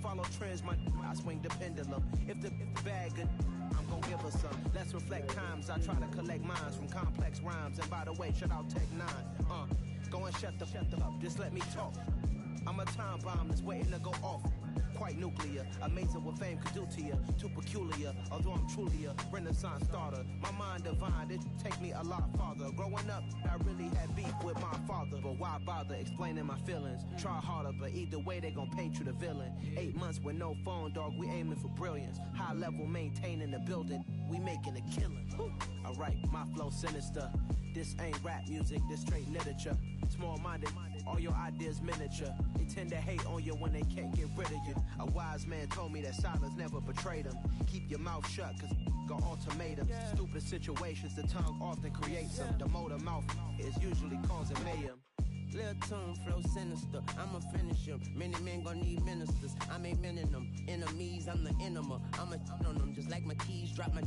follow trends, I swing the pendulum. If the bag good, I'm gon' give her some. Let's reflect times. I try to collect minds from complex rhymes. And by the way, shout out Tech 9. Go and shut the up. Just let me talk. I'm a time bomb that's waiting to go off. Quite nuclear, amazing what fame could do to you. Too peculiar, although I'm truly a renaissance starter. My mind divine, it take me a lot farther. Growing up, I really had beef with my father. But why bother explaining my feelings? Try harder, but either way they gon' paint you the villain. 8 months with no phone, dog, we aiming for brilliance. High level maintaining the building, we making a killing. Alright, my flow sinister. This ain't rap music, this straight literature. Small-minded, all your ideas miniature. They tend to hate on you when they can't get rid of you. A wise man told me that silence never betrayed him. Keep your mouth shut, cause got ultimatums. Stupid situations, the tongue often creates them. The motor mouth is usually causing mayhem. Little tune, flow sinister, I'ma finish him. Many men gon' need ministers, I'm a men in them. Enemies, I'm the enema. I'ma on them, just like my keys, drop my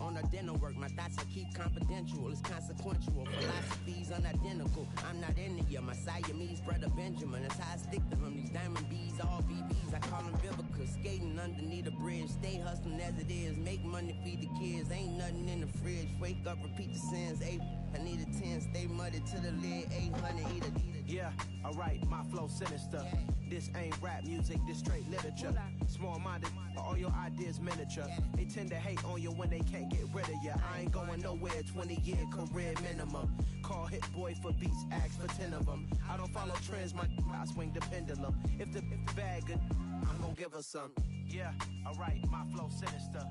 on a dental work. My thoughts I keep confidential, it's consequential. Philosophies unidentical, I'm not into you. My Siamese brother Benjamin, that's how I stick to him. These diamond bees, all BBs, I call them Vivica. Skating underneath a bridge, stay hustling as it is. Make money, feed the kids, ain't nothing in the fridge. Wake up, repeat the sins, I need a 10, stay muddy to the lid, 800, eat a. Yeah, alright, my flow sinister. This ain't rap music, this straight literature. Small-minded, all your ideas miniature. They tend to hate on you when they can't get rid of you. I ain't going nowhere, 20-year career minimum. Call Hit Boy for beats, ask for 10 of them. I don't follow trends, I swing the pendulum. If the bag good, I'm gon' give her some. Yeah, alright, my flow sinister.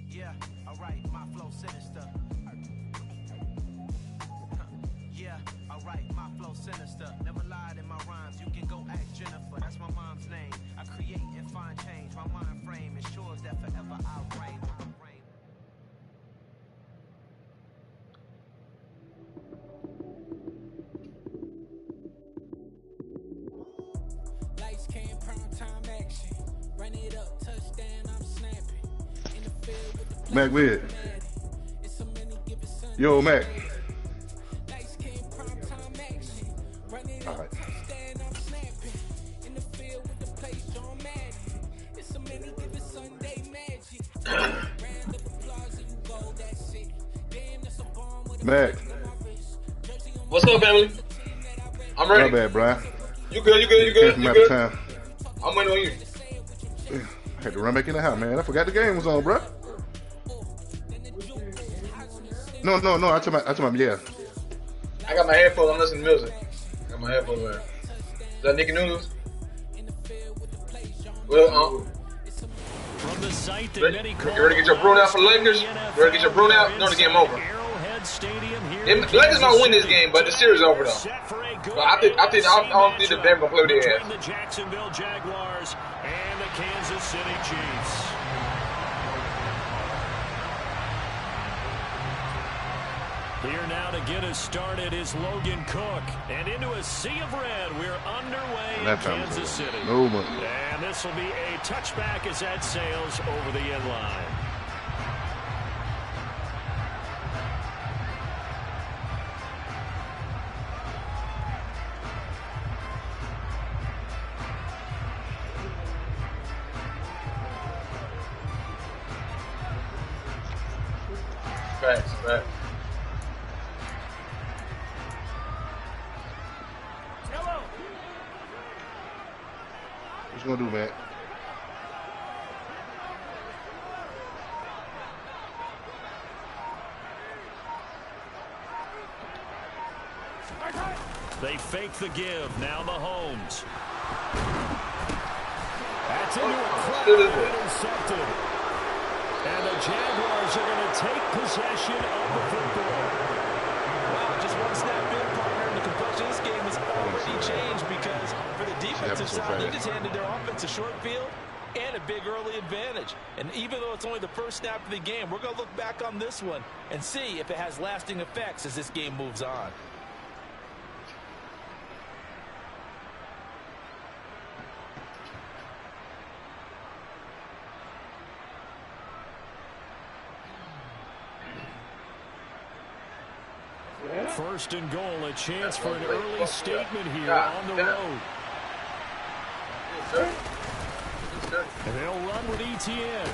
Yeah, alright, my flow sinister. Yeah, alright, my flow sinister. Never lied in my rhymes, you can go ask Jennifer. That's my mom's name. I create and find change. My mind frame ensures that forever I reign. Lights came, prime time action. Run it up, touchdown, I'm snapping. In the field with the Mack Med. Yo, Mac. All right. Mac. What's up, family? I'm ready. Not bad, Brian. You good? You good? You good? You good? Time. I'm waiting on you. I had to run back in the house, man. I forgot the game was on, bro. No. I told my yeah. I got my headphones. I'm listening to music. I got my headphones on. Is that Nicky Noodles? Well, From the site that ready, many you ready to get your brew out for the Lakers? Ready to get your brew out? No, the game over. The Lakers might win this game, but the series is over though. But I don't think the Denver gonna play with their ass. The Jacksonville Jaguars and the Kansas City Chiefs. Here now to get us started is Logan Cook. And into a sea of red, we're underway in Kansas City. No money. And this will be a touchback as that sails over the end line. Facts. What you gonna do, Mac? They fake the give. Now Mahomes. That's into a crowd. Intercepted. And the Jaguars are going to take possession of the football. Wow, just one snap in, partner, and the complexion of this game has already changed because for the defensive side, they just handed their offense a short field and a big early advantage. And even though it's only the first snap of the game, we're going to look back on this one and see if it has lasting effects as this game moves on. First and goal, a chance for an early statement here on the road. And they'll run with ETN.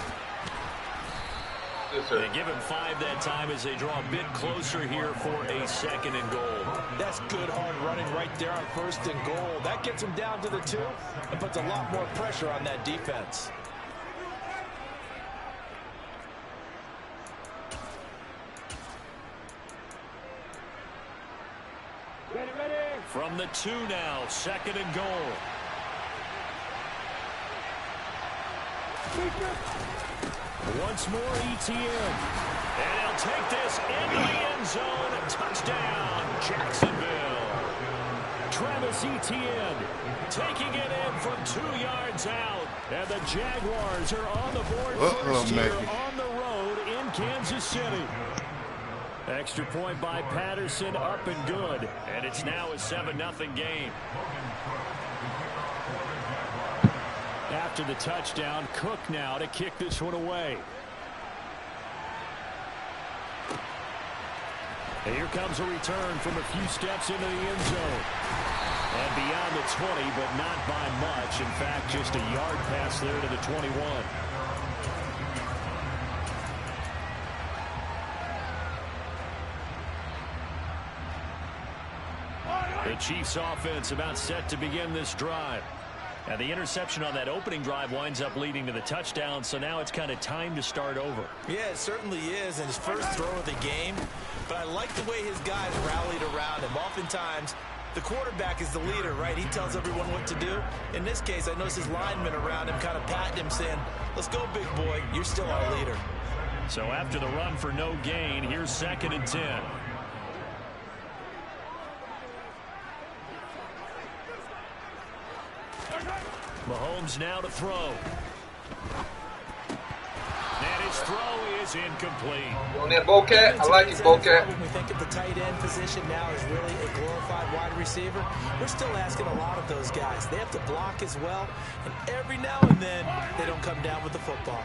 Yes, sir. They give him 5 that time as they draw a bit closer here for a 2nd and goal. That's good hard running right there on 1st and goal. That gets him down to the 2 and puts a lot more pressure on that defense. From the 2 now, 2nd and goal. Once more, ETN. And he'll take this into the end zone. Touchdown, Jacksonville. Travis Etienne taking it in from 2 yards out. And the Jaguars are on the board first here on the road in Kansas City. Extra point by Patterson, up and good. And it's now a 7-0 game. After the touchdown, Cook now to kick this one away. And here comes a return from a few steps into the end zone. And beyond the 20, but not by much. In fact, just a yard pass there to the 21. The Chiefs offense about set to begin this drive. And the interception on that opening drive winds up leading to the touchdown, so now it's kind of time to start over. Yeah, it certainly is, and his first throw of the game. But I like the way his guys rallied around him. Oftentimes, the quarterback is the leader, right? He tells everyone what to do. In this case, I noticed his linemen around him kind of patting him, saying, let's go, big boy. You're still our leader. So after the run for no gain, here's 2nd and 10. Mahomes now to throw. And his throw is incomplete. On that Bocat, I like it, Bocat. When we think of the tight end position now as really a glorified wide receiver, we're still asking a lot of those guys. They have to block as well, and every now and then they don't come down with the football.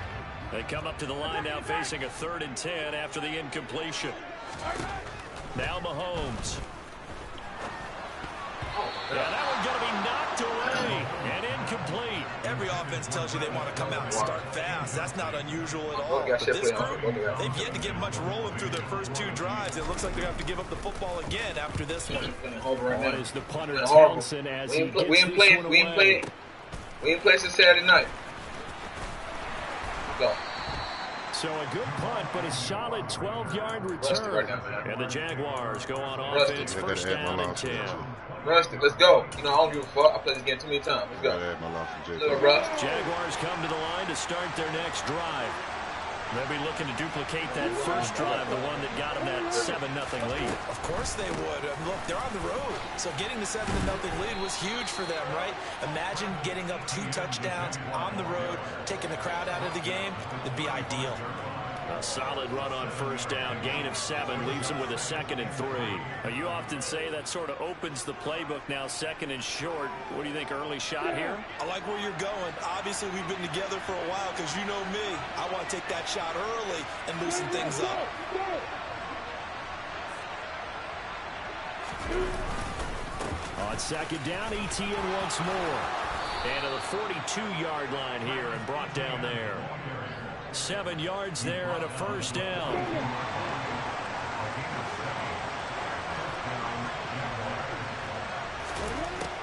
They come up to the line now facing a 3rd and 10 after the incompletion. Now Mahomes. Yeah, that one's going to be knocked away and incomplete. Every offense tells you they want to come out and start fast. That's not unusual at all. But this group, they've yet to get much rolling through their first 2 drives. It looks like they're going to have to give up the football again after this one. What is the punter Townsend as he gets this one away? We ain't playing since Saturday night. Go. So a good punt, but a solid 12-yard return. Right now, and the Jaguars go on offense, first down and 10. Rusty, let's go. You know, I don't give a fuck. I played this game too many times. Let's go. Little Rust. Jaguars come to the line to start their next drive. They'll be looking to duplicate that first drive, the one that got them that 7-0 lead. Of course they would. Look, they're on the road. So getting the 7-0 lead was huge for them, right? Imagine getting up 2 touchdowns on the road, taking the crowd out of the game. It'd be ideal. A solid run on first down, gain of 7, leaves them with a 2nd and 3. Now, you often say that sort of opens the playbook now, 2nd and short. What do you think, early shot here? I like where you're going. Obviously, we've been together for a while because you know me. I want to take that shot early and loosen things up. On 2nd down, ETN once more. And to the 42-yard line here and brought down there. 7 yards there and a first down.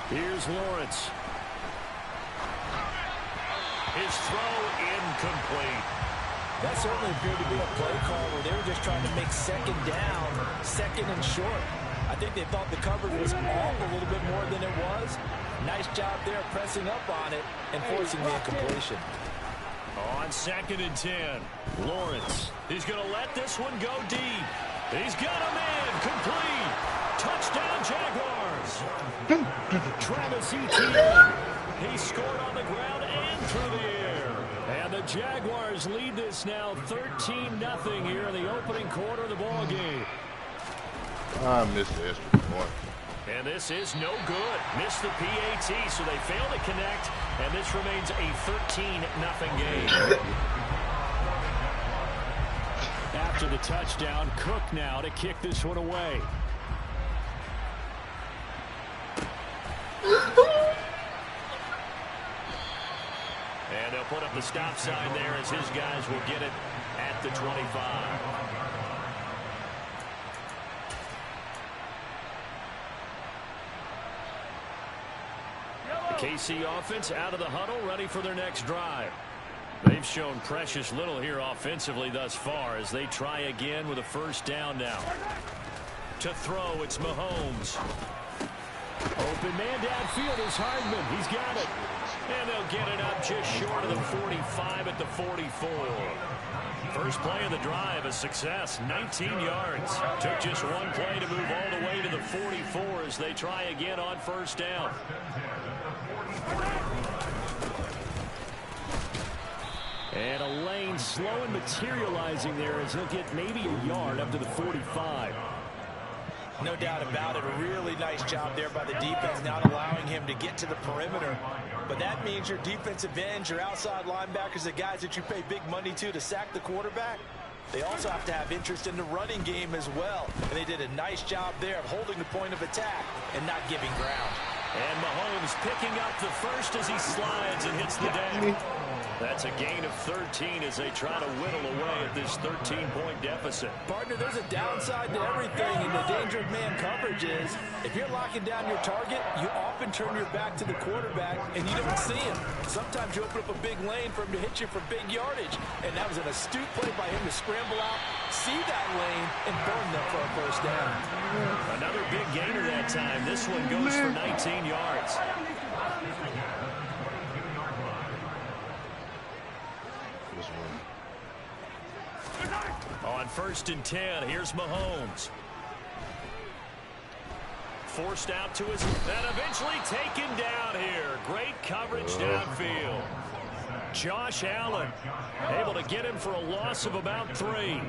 Here's Lawrence. His throw incomplete. That certainly appeared to be a play call where they were just trying to make 2nd down, 2nd and short. I think they thought the coverage was off a little bit more than it was. Nice job there pressing up on it and forcing the incompletion. On 2nd and 10, Lawrence. He's going to let this one go deep. He's got him in. Complete. Touchdown, Jaguars. Travis Etienne. He scored on the ground and through the air. And the Jaguars lead this now 13-0 here in the opening quarter of the ball game. I missed the extra point. And this is no good. Missed the PAT, so they fail to connect, and this remains a 13-0 game. After the touchdown, Cook now to kick this one away. put up the stop sign there as his guys will get it at the 25. The KC offense out of the huddle, ready for their next drive. They've shown precious little here offensively thus far as they try again with a first down now. To throw, it's Mahomes. Open man downfield is Hardman. He's got it. And they'll get it up just short of the 45 at the 44. First play of the drive, a success, 19 yards. Took just one play to move all the way to the 44 as they try again on first down. And a lane slow and materializing there as he'll get maybe a yard up to the 45. No doubt about it. A really nice job there by the defense, not allowing him to get to the perimeter. But that means your defensive ends, your outside linebackers, the guys that you pay big money to sack the quarterback, they also have to have interest in the running game as well. And they did a nice job there of holding the point of attack and not giving ground. And Mahomes picking up the first as he slides and hits the deck. That's a gain of 13 as they try to whittle away at this 13-point deficit. Partner, there's a downside to everything, and the danger of man coverage is if you're locking down your target, you often turn your back to the quarterback and you don't see him. Sometimes you open up a big lane for him to hit you for big yardage, and that was an astute play by him to scramble out, see that lane, and burn them for a first down. Another big gainer that time. This one goes for 19 yards. On 1st and 10, here's Mahomes. Forced out to his, and eventually taken down here. Great coverage downfield. Josh Allen able to get him for a loss of about 3.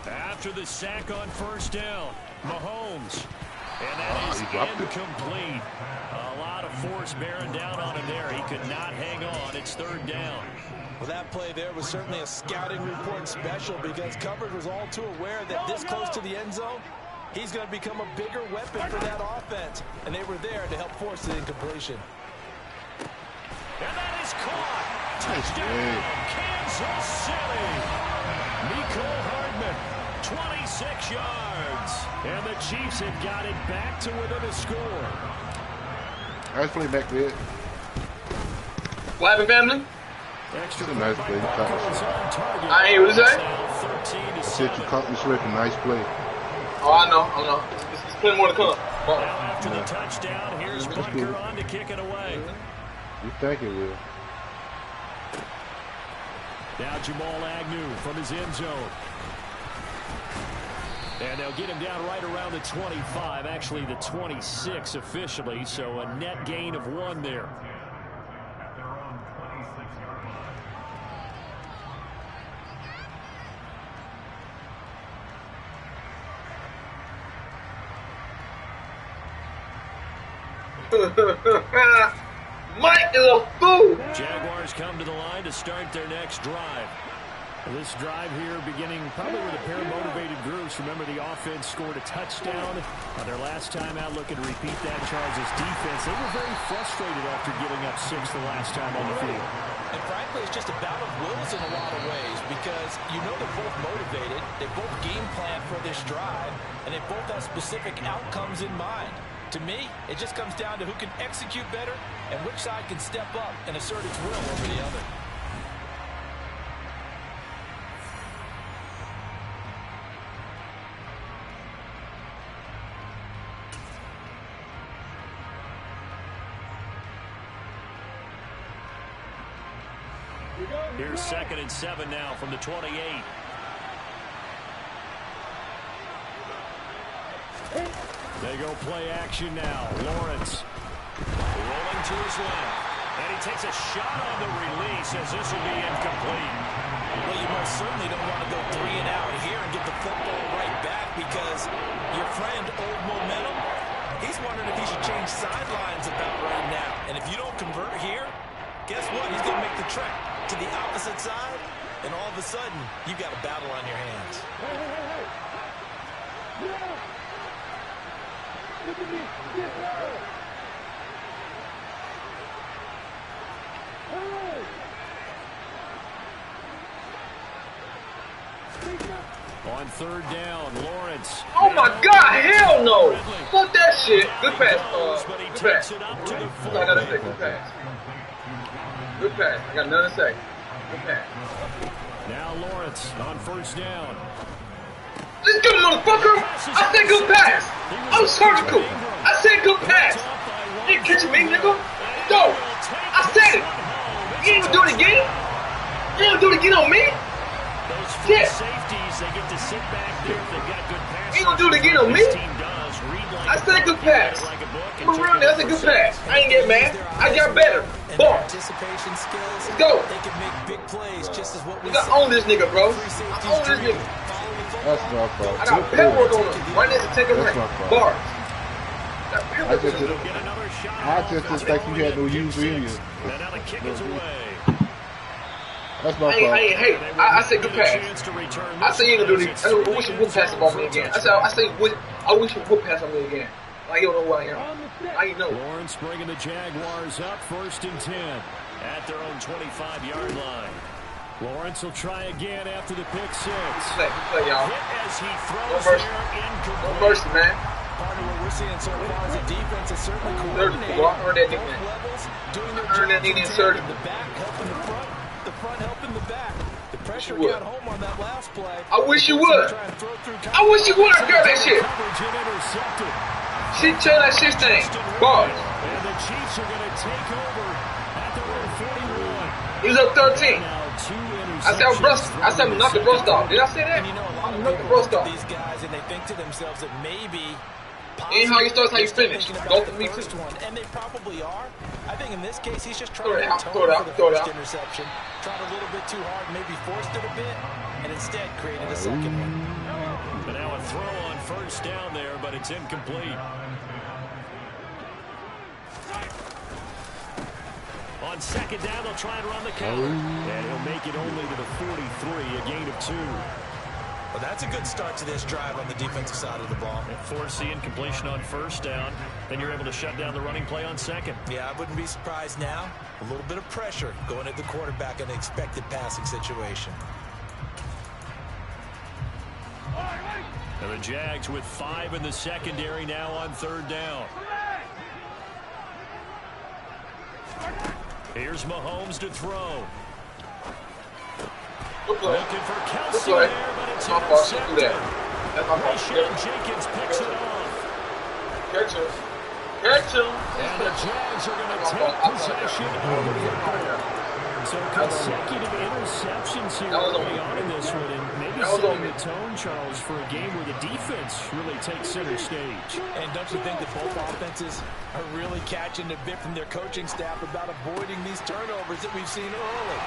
After the sack on first down, Mahomes. And that is incomplete. A lot of force bearing down on him there. He could not hang on. It's 3rd down. Well, that play there was certainly a scouting report special because coverage was all too aware that this close to the end zone, he's going to become a bigger weapon for that offense. And they were there to help force the incompletion. And that is caught. Touchdown, Kansas City. Mecole Hardman. 26 yards. And the Chiefs have got it back to within a score. Nice play, Mack Med. What happened, family? Extra nice play. I ain't what you say? Said you caught me slipping. Nice play. Oh, I know. There's plenty more to come. Now after the touchdown, here's Butker on to kick it away. You think it will. Now Jamal Agnew from his end zone. And they'll get him down right around the 25, actually the 26 officially, so a net gain of 1 there. Mike is a fool. Jaguars come to the line to start their next drive. This drive here beginning probably with a pair of motivated groups. Remember, the offense scored a touchdown on their last time out, looking to repeat that. Chargers defense, they were very frustrated after giving up 6 the last time on the field. And frankly, it's just a bout of wills in a lot of ways because you know they're both motivated, they both game plan for this drive, and they both have specific outcomes in mind. To me, it just comes down to who can execute better and which side can step up and assert its will over the other. Here's 2nd and 7 now from the 28. They go play action now. Lawrence rolling to his left. And he takes a shot on the release as this will be incomplete. Well, you most certainly don't want to go 3 and out here and get the football right back because your friend, Old Momentum, he's wondering if he should change sidelines about right now. And if you don't convert here, guess what? He's going to make the trek to the opposite side and all of a sudden, you've got a battle on your hands. On third down, Lawrence. Oh my God, hell no! Fuck that shit. Good pass, good pass. I gotta say, good pass. Good pass. I got nothing to say. Good pass. Now Lawrence on first down. Let's go, motherfucker! I said good pass! I'm surgical! I said good pass! You ain't catching me, nigga! Go! I said it! You ain't gonna do it again? You ain't gonna do it again on me? Shit! You ain't gonna do it again on me? I said good pass. I'm around there, I said good pass. I ain't get mad. I got better. Ball. Anticipation skills. Let's go. They can make big plays just as what we You gotta own this nigga, bro. I own this nigga. That's my fault. I got paperwork on him. Right next to take a rank. Bars. Got paperwork on him. I just didn't think you had no use in you. That's my fault. I said good pass. I said you ain't gonna do this. I wish you would pass it on me again. I wish you would pass on me again. Like you don't know who I am. I ain't know. Lawrence bringing the Jaguars up 1st and 10 at their own 25-yard line. Lawrence will try again after the pick six. Good play, y'all. As he No throws mercy. No mercy, man. Part of what we're seeing so far is a defense is certainly Surgical. I heard that defense. I heard that defense surgical. The back helping the front helping the back. The pressure got home on that last play. I wish you would. I wish you would have got that shit. Shit, tell that shit thing. Bars. And the Chiefs are going to take over at their own 41. He was up 13. I said I'm knock the rust off. Did I say that? And you know, I'm knock the rust off. these guys, and they think to themselves that maybe Ain't how you start, how you finish. Go for me too. And they probably are. I think in this case, he's just Throw trying it to out, atone throw it out, for the throw it first out. interception. Tried a little bit too hard, maybe forced it a bit, and instead created a second one. But now a throw on first down there, but it's incomplete. On second down, they'll try and run the counter. And he'll make it only to the 43, a gain of 2. Well, that's a good start to this drive on the defensive side of the ball. And force the incompletion on first down. Then you're able to shut down the running play on second. Yeah, I wouldn't be surprised now. A little bit of pressure going at the quarterback in an expected passing situation. And the Jags with 5 in the secondary now on third down. Here's Mahomes to throw. Good play. Looking for Kelsey Good play. there, but it's My fault. Shouldn't do that. That's my fault. Rashawn Jenkins picks it off. Catch him. Catch him. And the Jags are going to take possession of the football. So consecutive interceptions here early on in this one, and maybe setting the tone, Charles, for a game where the defense really takes center stage. And don't you think that both offenses are really catching a bit from their coaching staff about avoiding these turnovers that we've seen early?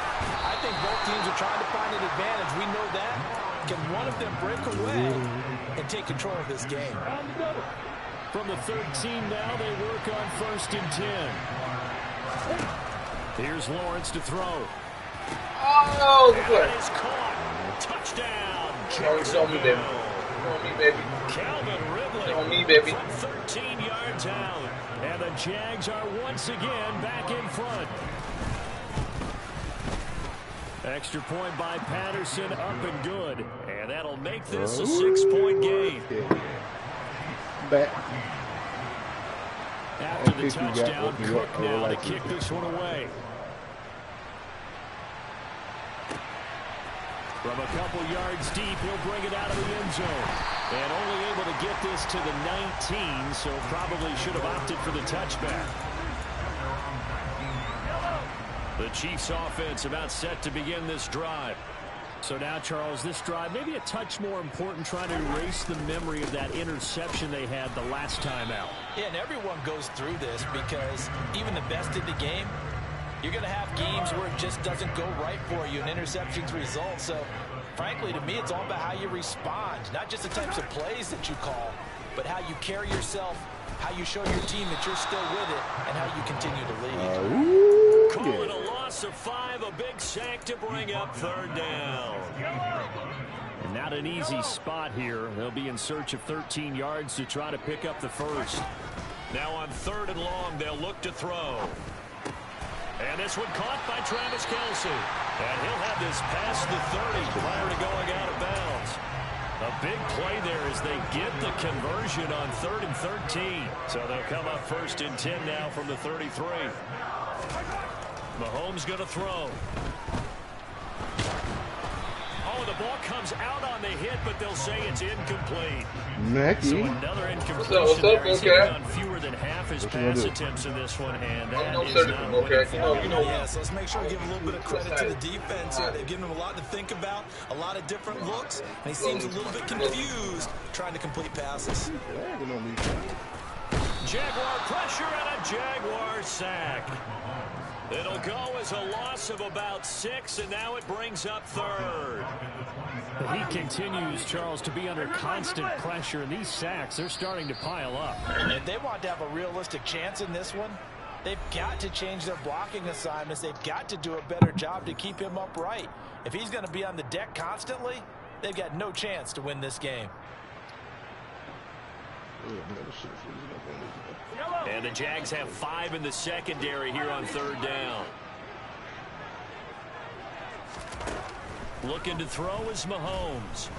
I think both teams are trying to find an advantage. We know that. Can one of them break away and take control of this game? From the 13 now, they work on 1st and 10. Here's Lawrence to throw. Oh, good play. And it's caught. Touchdown. It's on me, baby. It's on me, baby. Calvin Ridley. It's on me, baby. From 13 yards out. And the Jags are once again back in front. Extra point by Patterson, up and good. And that'll make this a 6-point game. Back. After the touchdown, Cook now to kick this one away. From a couple yards deep, he'll bring it out of the end zone. And only able to get this to the 19, so probably should have opted for the touchback. The Chiefs offense about set to begin this drive. So now, Charles, this drive maybe a touch more important, trying to erase the memory of that interception they had the last time out. Yeah, and everyone goes through this because even the best in the game, you're going to have games where it just doesn't go right for you, and interceptions result. So, frankly, to me, it's all about how you respond, not just the types of plays that you call, but how you carry yourself, how you show your team that you're still with it, and how you continue to lead. Call it a loss loss of 5, a big sack to bring up 3rd down. Not an easy spot here. They'll be in search of 13 yards to try to pick up the first. Now on 3rd and long, they'll look to throw. And this one caught by Travis Kelce. And he'll have this past the 30 prior to going out of bounds. A big play there as they get the conversion on 3rd and 13. So they'll come up 1st and 10 now from the 33. Mahomes going to throw. Oh, the ball comes out on the hit, but they'll say it's incomplete. Mackey. So another incompletion. What's up, He's okay? on fewer than half his pass attempts in this one, and that is surgical, not okay? You know, yeah, so let's make sure we give a little bit of credit to the defense here. They've given him a lot to think about, a lot of different looks, and he seems a little bit confused trying to complete passes. Jaguar pressure and a Jaguar sack. It'll go as a loss of about 6, and now it brings up 3rd. But he continues, Charles, to be under constant pressure, and these sacks, they're starting to pile up. If they want to have a realistic chance in this one, they've got to change their blocking assignments. They've got to do a better job to keep him upright. If he's going to be on the deck constantly, they've got no chance to win this game. And the Jags have 5 in the secondary here on 3rd down. Looking to throw is Mahomes.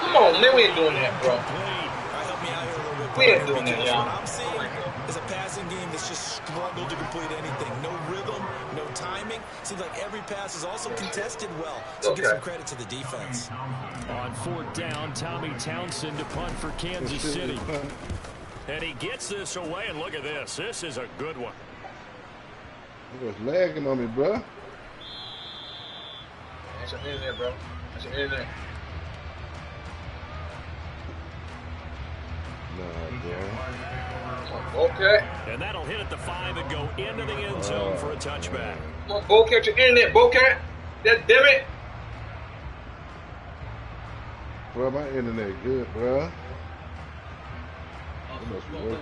Come on, man, we ain't doing that, bro. Help me out here a little bit. We ain't doing that, y'all. What I'm seeing is a passing game that's just struggled to complete anything. No rhythm, no timing. Seems like every pass is also contested well. So give some credit to the defense. On 4th down, Tommy Townsend to punt for Kansas City. And he gets this away, and look at this. This is a good one. He was lagging on me, bro. That's your internet, bro. That's your internet. Nah, bro. Okay. And that'll hit at the 5 and go into the end zone for a touchback. Come on, Bowcat, your internet, Bowcat. That damn it. Bro, my internet good, bro. It must be working.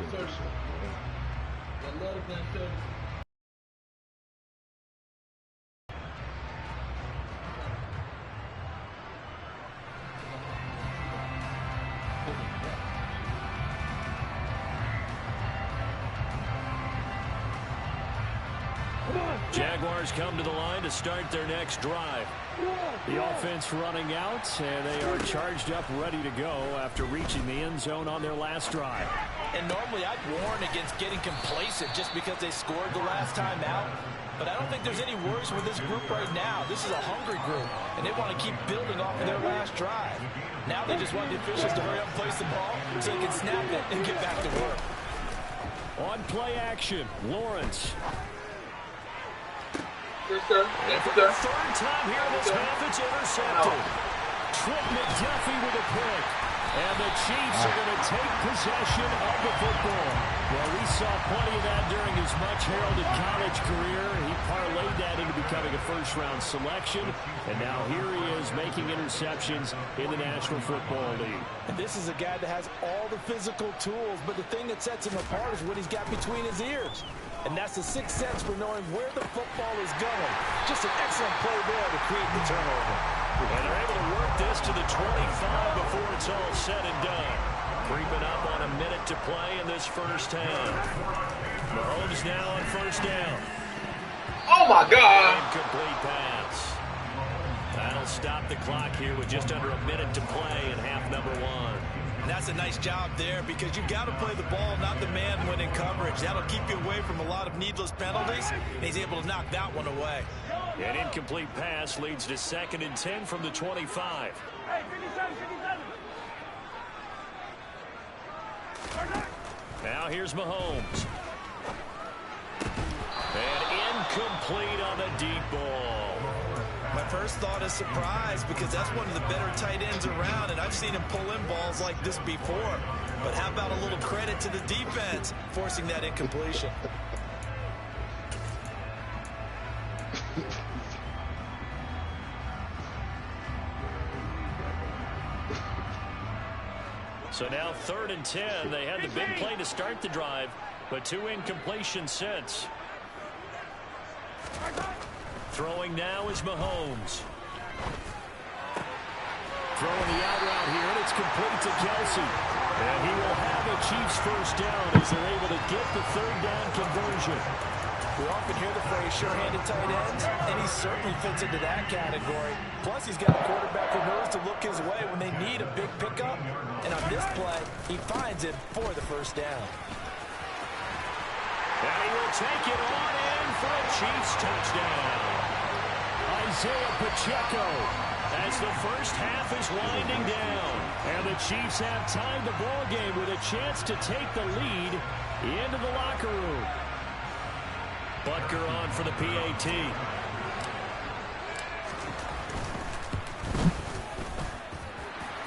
Jaguars come to the line to start their next drive. The offense running out, and they are charged up, ready to go after reaching the end zone on their last drive. And normally I'd warn against getting complacent just because they scored the last time out. But I don't think there's any worries with this group right now. This is a hungry group, and they want to keep building off of their last drive. Now they just want the officials to hurry up and place the ball so they can snap it and get back to work. On play action, Lawrence. Yes, sir. Yes, sir. 3rd time here in this half, it's intercepted. Trent McDuffie with a pick. And the Chiefs are going to take possession of the football. Well, we saw plenty of that during his much-heralded college career. He parlayed that into becoming a first-round selection. And now here he is making interceptions in the National Football League. And this is a guy that has all the physical tools, but the thing that sets him apart is what he's got between his ears. And that's the sixth sense for knowing where the football is going. Just an excellent play there to create the turnover. And they're able to work this to the 25 before it's all said and done. Creeping up on a minute to play in this first half. Mahomes now on 1st down. Oh, my God. Incomplete pass. That'll stop the clock here with just under a minute to play in half number 1. And that's a nice job there because you've got to play the ball, not the man when in coverage. That'll keep you away from a lot of needless penalties, and he's able to knock that one away. An incomplete pass leads to 2nd and 10 from the 25. Now here's Mahomes. And incomplete on the deep ball. My first thought is surprise because that's one of the better tight ends around, and I've seen him pull in balls like this before. But how about a little credit to the defense forcing that incompletion? So now 3rd and 10. They had the big play to start the drive, but 2 incompletions since. Throwing now is Mahomes. Throwing the out route here, and it's complete to Kelsey. And he will have a Chiefs first down as they're able to get the third down conversion. We often hear the phrase sure-handed tight ends, and he certainly fits into that category. Plus, he's got a quarterback who knows to look his way when they need a big pickup. And on this play, he finds it for the first down. And he will take it on in for a Chiefs touchdown. Isaiah Pacheco as the first half is winding down. And the Chiefs have tied the ball game with a chance to take the lead into the locker room. Butker on for the PAT.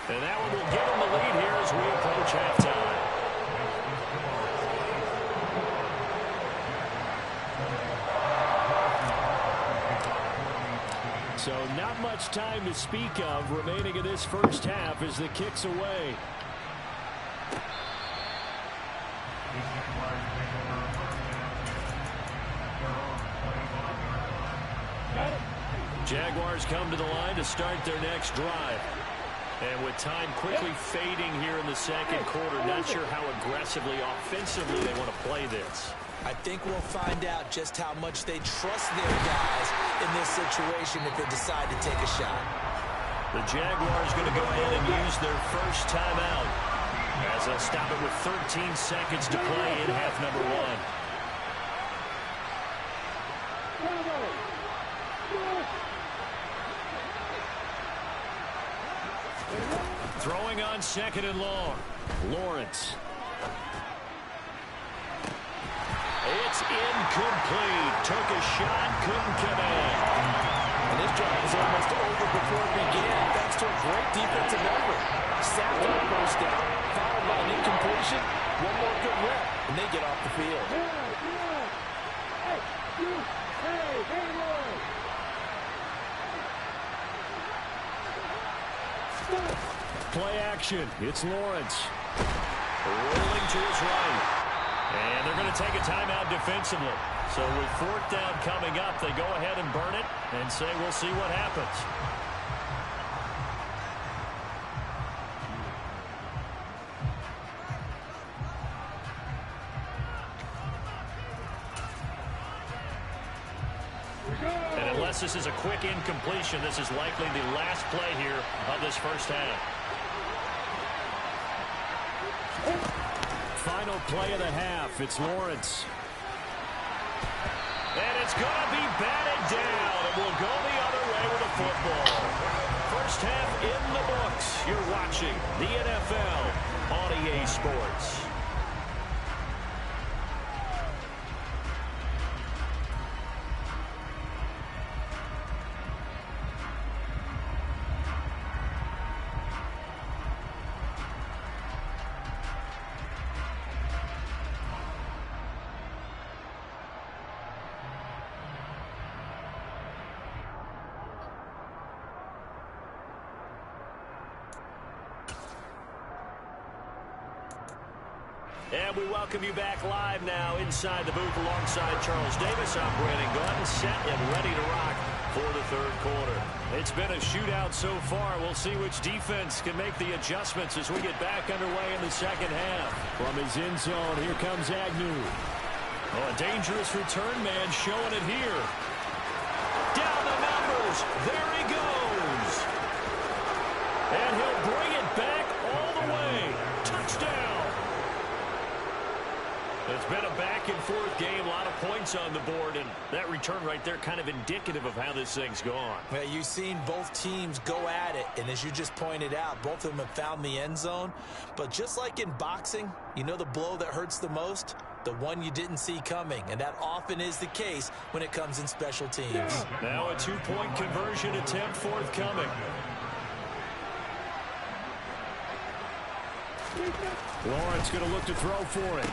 And that one will give him the lead here as we approach halftime. So not much time to speak of remaining in this first half as the kick's away. Jaguars come to the line to start their next drive. And with time quickly fading here in the second quarter, not sure how aggressively, offensively they want to play this. I think we'll find out just how much they trust their guys in this situation if they decide to take a shot. The Jaguars going to go ahead and use their first timeout as they'll stop it with 13 seconds to play in half number one. Throwing on second and long. Lawrence. It's incomplete. Took a shot, couldn't connect. And this drive was almost over before it began, thanks to a great defensive effort. Sacked on first down, followed by an incompletion. One more good rep, and they get off the field. Play action. It's Lawrence. Rolling to his right. And they're going to take a timeout defensively. So with fourth down coming up, they go ahead and burn it and say we'll see what happens. And unless this is a quick incompletion, this is likely the last play here of this first half. Final play of the half. It's Lawrence. And it's going to be batted down. It will go the other way with the football. First half in the books. You're watching the NFL on EA Sports. And we welcome you back live now inside the booth alongside Charles Davis. I'm Brandon Gordon, set and ready to rock for the third quarter. It's been a shootout so far. We'll see which defense can make the adjustments as we get back underway in the second half. From his end zone, here comes Agnew. Oh, a dangerous return man showing it here. Down the numbers. There he goes. And he'll bring it back all the way. Touchdown. It's been a back-and-forth game, a lot of points on the board, and that return right there kind of indicative of how this thing's gone. Well, you've seen both teams go at it, and as you just pointed out, both of them have found the end zone. But just like in boxing, you know the blow that hurts the most? The one you didn't see coming, and that often is the case when it comes in special teams. Now a two-point conversion attempt forthcoming. Lawrence going to look to throw for it.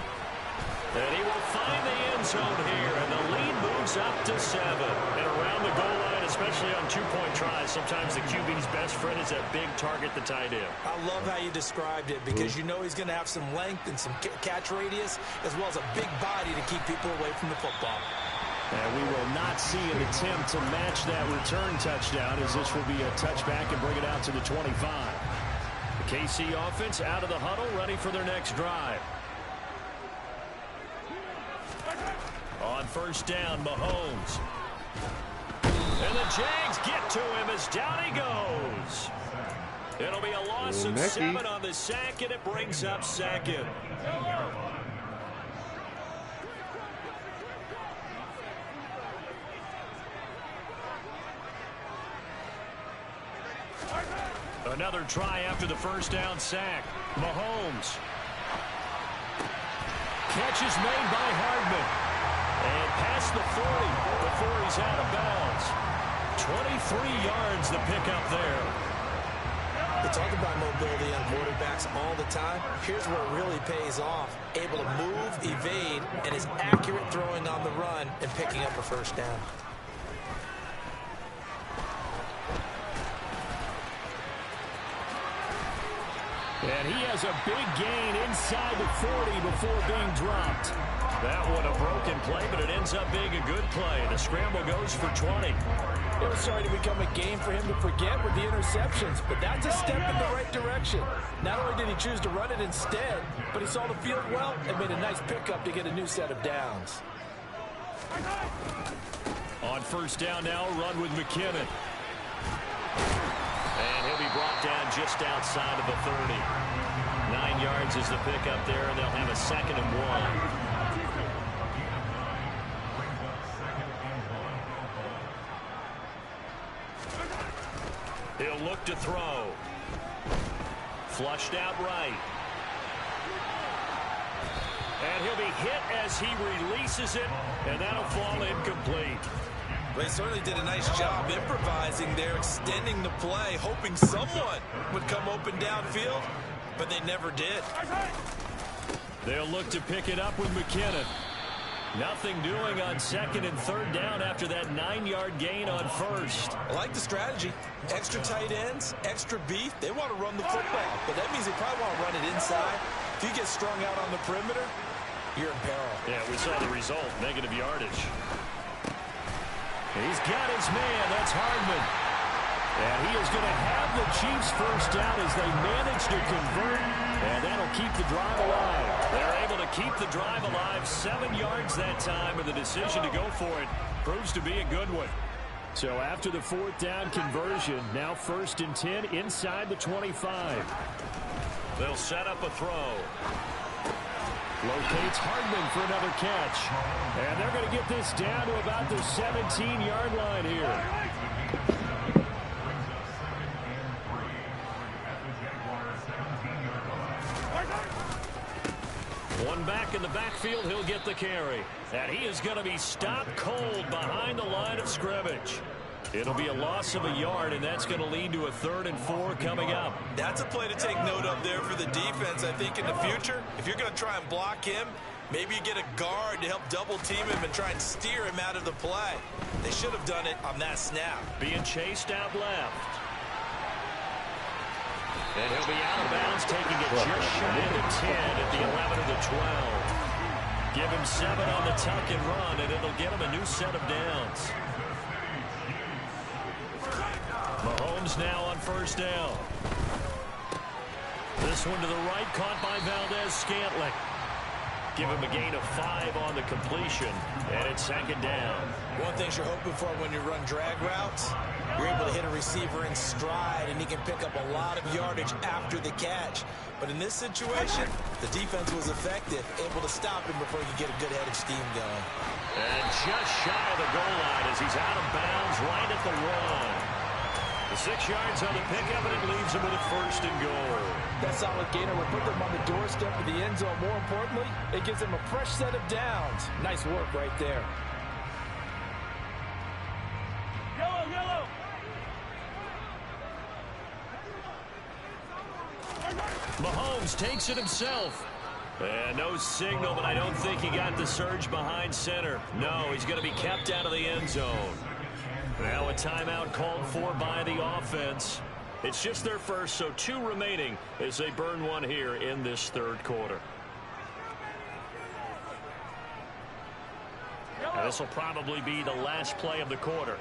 And he will find the end zone here, and the lead moves up to 7. And around the goal line, especially on two-point tries, sometimes the QB's best friend is that big target, the tight end. I love how you described it because you know he's going to have some length and some catch radius as well as a big body to keep people away from the football. And we will not see an attempt to match that return touchdown, as this will be a touchback and bring it out to the 25. The KC offense out of the huddle, ready for their next drive. On first down, Mahomes. And the Jags get to him as down he goes. It'll be a loss of 7 on the sack, and it brings up second. Another try after the first down sack. Mahomes. Catch is made by Hardman. And past the 40 before he's out of bounds. 23 yards the pickup there. We talk about mobility on quarterbacks all the time. Here's where it really pays off. Able to move, evade, and is accurate throwing on the run and picking up a first down. And he has a big gain inside the 40 before being dropped. That one a broken play, but it ends up being a good play. The scramble goes for 20. It was starting to become a game for him to forget with the interceptions, but that's a step in the right direction. Not only did he choose to run it instead, but he saw the field well and made a nice pickup to get a new set of downs. On first down now, run with McKinnon. And he'll be brought down just outside of the 30. 9 yards is the pickup there, and they'll have a 2nd and 1. He'll look to throw. Flushed out right. And he'll be hit as he releases it, and that'll fall incomplete. They certainly did a nice job improvising there, extending the play, hoping someone would come open downfield, but they never did. They'll look to pick it up with McKinnon. Nothing doing on 2nd and 3rd down after that 9-yard gain on first. I like the strategy. Extra tight ends, extra beef. They want to run the football, but that means they probably want to run it inside. If you get strung out on the perimeter, you're in peril. Yeah, we saw the result, negative yardage. He's got his man. That's Hardman. And he is going to have the Chiefs first down as they manage to convert. And that'll keep the drive alive. They're able to keep the drive alive. 7 yards that time, and the decision to go for it proves to be a good one. So after the 4th down conversion, now 1st and 10 inside the 25. They'll set up a throw. Locates Hardman for another catch. And they're going to get this down to about the 17-yard line here. One back in the backfield, he'll get the carry. And he is going to be stopped cold behind the line of scrimmage. It'll be a loss of a yard, and that's going to lead to a 3rd and 4 coming up. That's a play to take note of there for the defense, I think, in the future. If you're going to try and block him, maybe you get a guard to help double-team him and try and steer him out of the play. They should have done it on that snap. Being chased out left. And he'll be out of bounds, taking it just shy of the 10 at the 11 of the 12. Give him 7 on the tuck and run, and it'll get him a new set of downs. Mahomes now on first down. This one to the right, caught by Valdez-Scantling. Give him a gain of 5 on the completion, and it's 2nd down. One thing you're hoping for when you run drag routes, you're able to hit a receiver in stride, and he can pick up a lot of yardage after the catch. But in this situation, the defense was effective, able to stop him before he could get a good head of steam going. And just shy of the goal line as he's out of bounds right at the run. The 6 yards on the pickup, and it leaves him with a 1st and goal. That solid gainer will put them on the doorstep of the end zone. More importantly, it gives them a fresh set of downs. Nice work right there. Yellow, yellow. Mahomes takes it himself. And no signal, but I don't think he got the surge behind center. No, he's going to be kept out of the end zone. Now a timeout called for by the offense. It's just their first, so 2 remaining as they burn one here in this 3rd quarter. This will probably be the last play of the quarter.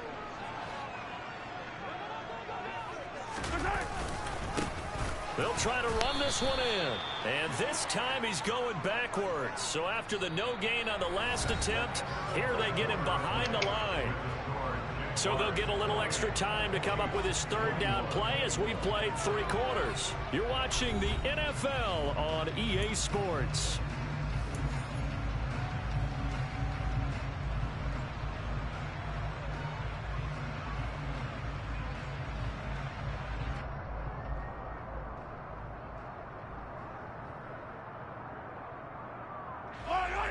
They'll try to run this one in. And this time he's going backwards. So after the no gain on the last attempt, here they get him behind the line. So they'll get a little extra time to come up with his third down play as we've played 3 quarters. You're watching the NFL on EA Sports.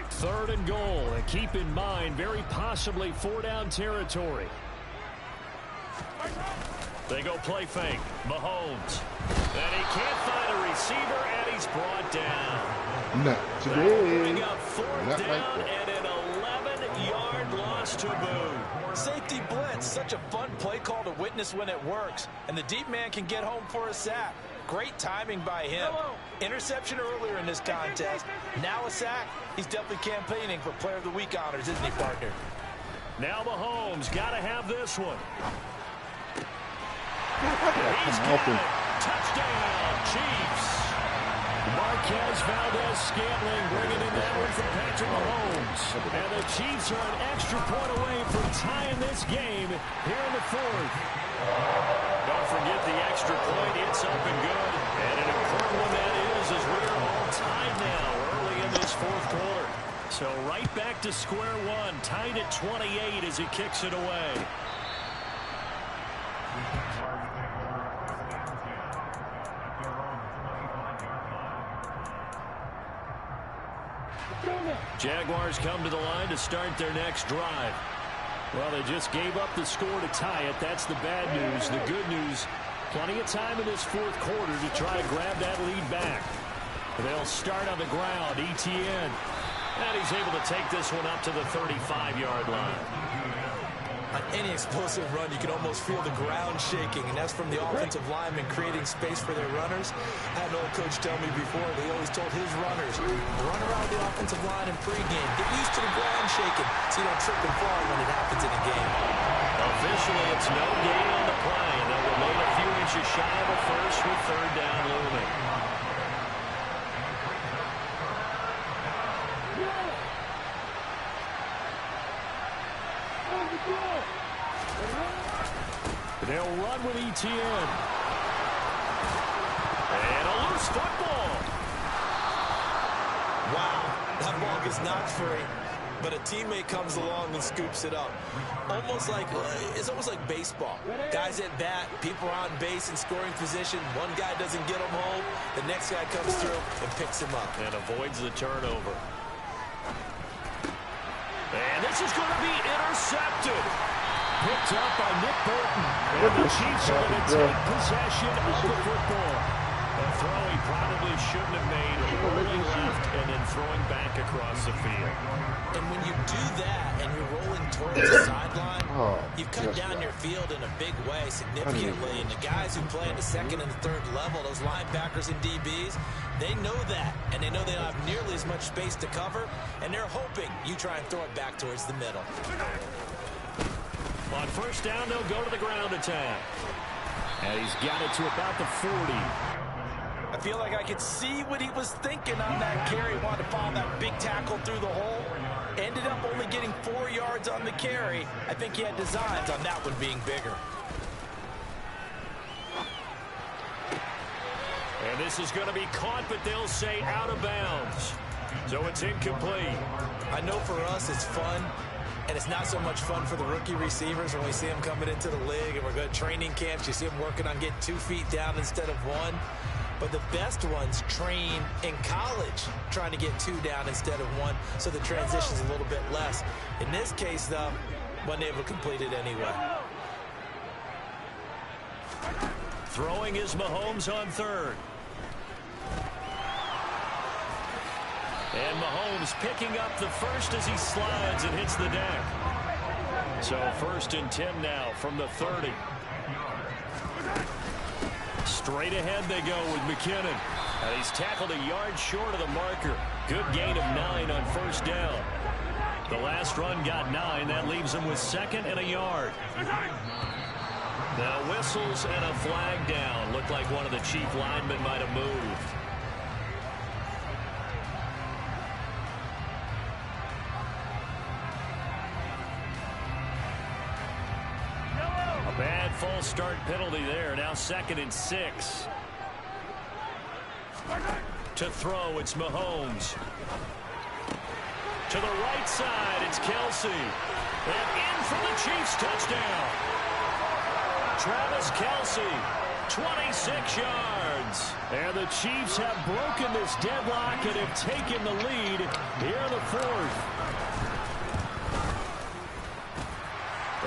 Third and goal, and keep in mind, very possibly 4-down territory. They go play fake. Mahomes. And he can't find a receiver, and he's brought down. Not today. Bring up 4th down and an 11-yard loss to boot. Safety blitz, such a fun play call to witness when it works. And the deep man can get home for a sack. Great timing by him. Interception earlier in this contest. Now a sack. He's definitely campaigning for Player of the Week honors, isn't he, partner? Now Mahomes got to have this one. He's got it. Touchdown, Chiefs. Marquez Valdez-Scantling bringing in that one for Patrick Mahomes. And the Chiefs are an extra point away from tying this game here in the 4th. Don't forget the extra point. It's up and good. And an important one that is, as we're all tied now early in this 4th quarter. So right back to square one, tied at 28 as he kicks it away. Jaguars come to the line to start their next drive. Well, they just gave up the score to tie it. That's the bad news. The good news, plenty of time in this 4th quarter to try to grab that lead back. They'll start on the ground. ETN. And he's able to take this one up to the 35-yard line. On any explosive run, you can almost feel the ground shaking, and that's from the offensive linemen creating space for their runners. I had an old coach tell me before, they always told his runners, run around the offensive line in pregame. Get used to the ground shaking so you don't trip and fall when it happens in a game. Officially, it's no gain on the play. They'll remain a few inches shy of a first with 3rd down looming. They'll run with ETN. And a loose football. Wow, that ball gets knocked free, but a teammate comes along and scoops it up. It's almost like baseball. Guys at bat, people are on base in scoring position. One guy doesn't get him home. The next guy comes through and picks him up. And avoids the turnover. And this is going to be intercepted. Picked up by Nick Bolton. And the Chiefs are going to take possession of the football. A throw he probably shouldn't have made. Early left and then throwing back across the field. And when you do that and you're rolling towards the sideline, you cut down your field in a big way significantly. And the guys who play in the 2nd and the 3rd level, those linebackers and DBs, they know that. And they know they don't have nearly as much space to cover. And they're hoping you try and throw it back towards the middle. On 1st down, they'll go to the ground attack. And he's got it to about the 40. I feel like I could see what he was thinking on that carry. Wanted to follow that big tackle through the hole. Ended up only getting 4 yards on the carry. I think he had designs on that one being bigger. And this is going to be caught, but they'll say out of bounds. So it's incomplete. I know for us it's fun. And it's not so much fun for the rookie receivers when we see them coming into the league and we're going to training camps. You see them working on getting 2 feet down instead of 1. But the best ones train in college trying to get 2 down instead of 1, so the transition's a little bit less. In this case, though, wasn't able to complete it anyway. Throwing is Mahomes on 3rd. And Mahomes picking up the first as he slides and hits the deck. So 1st and 10 now from the 30. Straight ahead they go with McKinnon. And he's tackled a yard short of the marker. Good gain of 9 on 1st down. The last run got 9. That leaves him with 2nd and a yard. Now whistles and a flag down. Looked like one of the chief linemen might have moved. A bad false start penalty there. Now 2nd and 6. To throw, it's Mahomes. To the right side, it's Kelsey. And in for the Chiefs touchdown. Travis Kelsey, 26 yards. And the Chiefs have broken this deadlock and have taken the lead here in the 4th.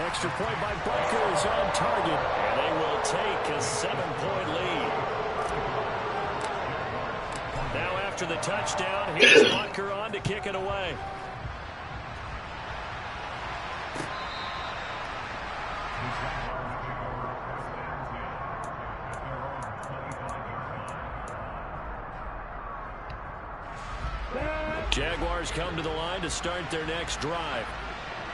Extra point by Butker is on target. And they will take a 7-point lead. Now after the touchdown, here's Butker on to kick it away. Jaguars come to the line to start their next drive.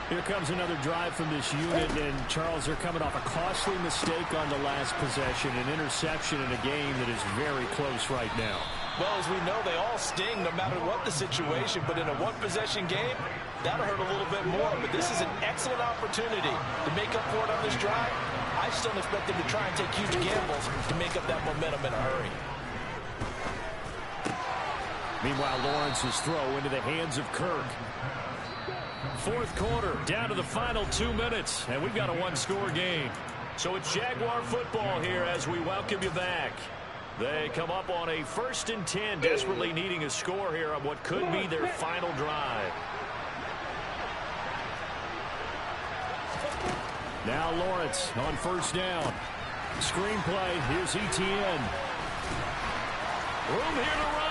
Here comes another drive from this unit, and Charles, they're coming off a costly mistake on the last possession, an interception in a game that is very close right now. Well, as we know, they all sting no matter what the situation, but in a one-possession game, that'll hurt a little bit more. But this is an excellent opportunity to make up for it on this drive. I just don't expect them to try and take huge gambles to make up that momentum in a hurry. Meanwhile, Lawrence's throw into the hands of Kirk. 4th quarter, down to the final 2 minutes, and we've got a one-score game. So it's Jaguar football here as we welcome you back. They come up on a 1st and 10, desperately needing a score here on what could be their final drive. Now Lawrence on 1st down. Screenplay, here's Etienne. Room here to run.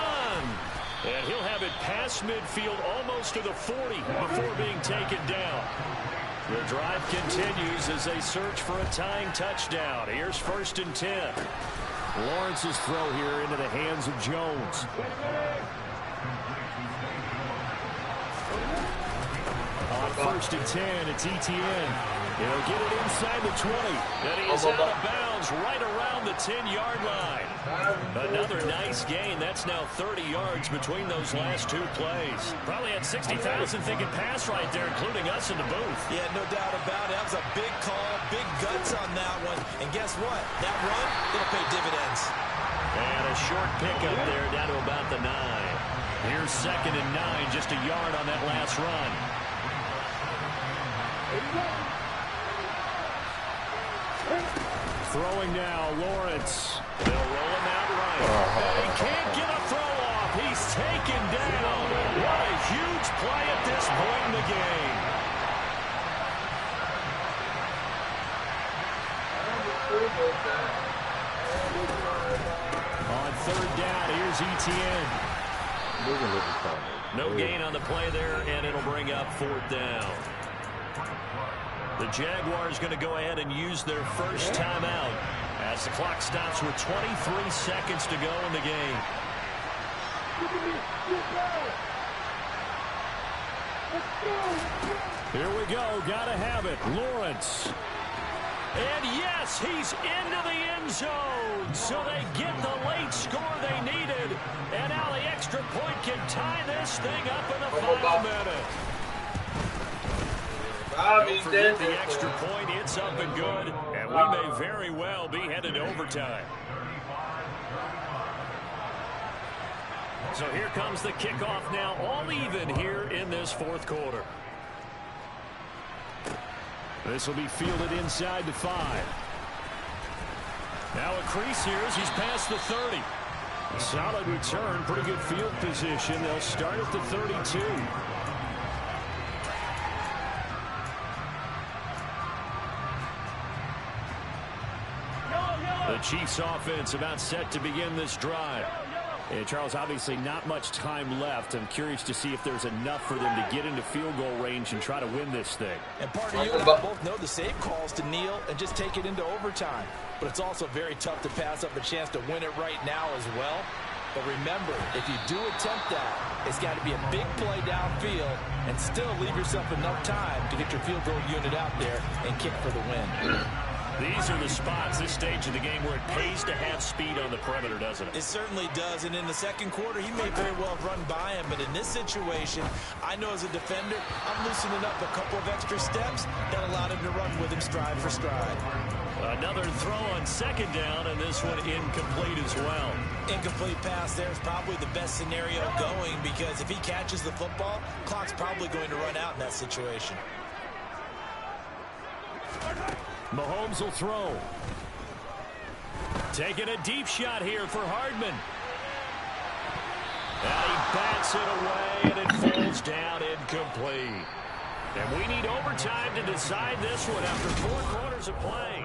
And he'll have it past midfield almost to the 40 before being taken down. The drive continues as they search for a tying touchdown. Here's 1st and 10. Lawrence's throw here into the hands of Jones. On 1st and 10, it's Etienne. He'll get it inside the 20. And he is out of bounds right around the 10-yard line. Another nice gain. That's now 30 yards between those last 2 plays. Probably had 60,000 thinking pass right there, including us in the booth. Yeah, no doubt about it. That was a big call, big guts on that one. And guess what? That run, it'll pay dividends. And a short pickup there down to about the 9. Here's 2nd and 9, just a yard on that last run. Throwing now, Lawrence. They'll roll him out right. And he can't get a throw off. He's taken down. What a huge play at this point in the game. On 3rd down, here's Etienne. No gain on the play there, and it'll bring up 4th down. The Jaguars going to go ahead and use their first timeout as the clock stops with 23 seconds to go in the game. Here we go. Gotta have it. Lawrence. And yes, he's into the end zone. So they get the late score they needed. And now the extra point can tie this thing up in the final minute. Don't forget the extra point. It's up and good. And we may very well be headed to overtime. So here comes the kickoff now, all even here in this 4th quarter. This will be fielded inside the 5. Now a crease here as he's past the 30. Solid return, pretty good field position. They'll start at the 32. The Chiefs offense about set to begin this drive. And Charles, obviously not much time left. I'm curious to see if there's enough for them to get into field goal range and try to win this thing. And part of you and I both know the safe calls to kneel and just take it into overtime. But it's also very tough to pass up a chance to win it right now as well. But remember, if you do attempt that, it's got to be a big play downfield and still leave yourself enough time to get your field goal unit out there and kick for the win. These are the spots, this stage of the game, where it pays to have speed on the perimeter, doesn't it? It certainly does, and in the second quarter, he may very well run by him, but in this situation, I know as a defender, I'm loosening up a couple of extra steps that allowed him to run with him stride for stride. Another throw on second down, and this one incomplete as well. Incomplete pass there is probably the best scenario going, because if he catches the football, clock's probably going to run out in that situation. Mahomes will throw. Taking a deep shot here for Hardman. And he bats it away, and it falls down incomplete. And we need overtime to decide this one after 4 quarters of play.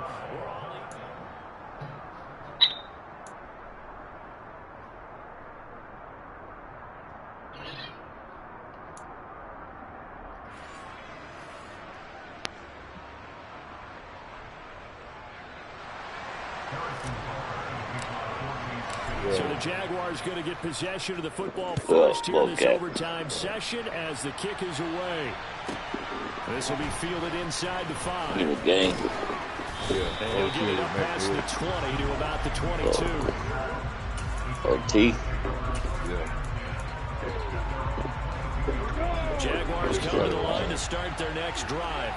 So the Jaguars going to get possession of the football first here in this overtime session as the kick is away. This will be fielded inside the 5. Good game. And he'll get it up past the 20 to about the 22. OT. Jaguars come to the line to start their next drive.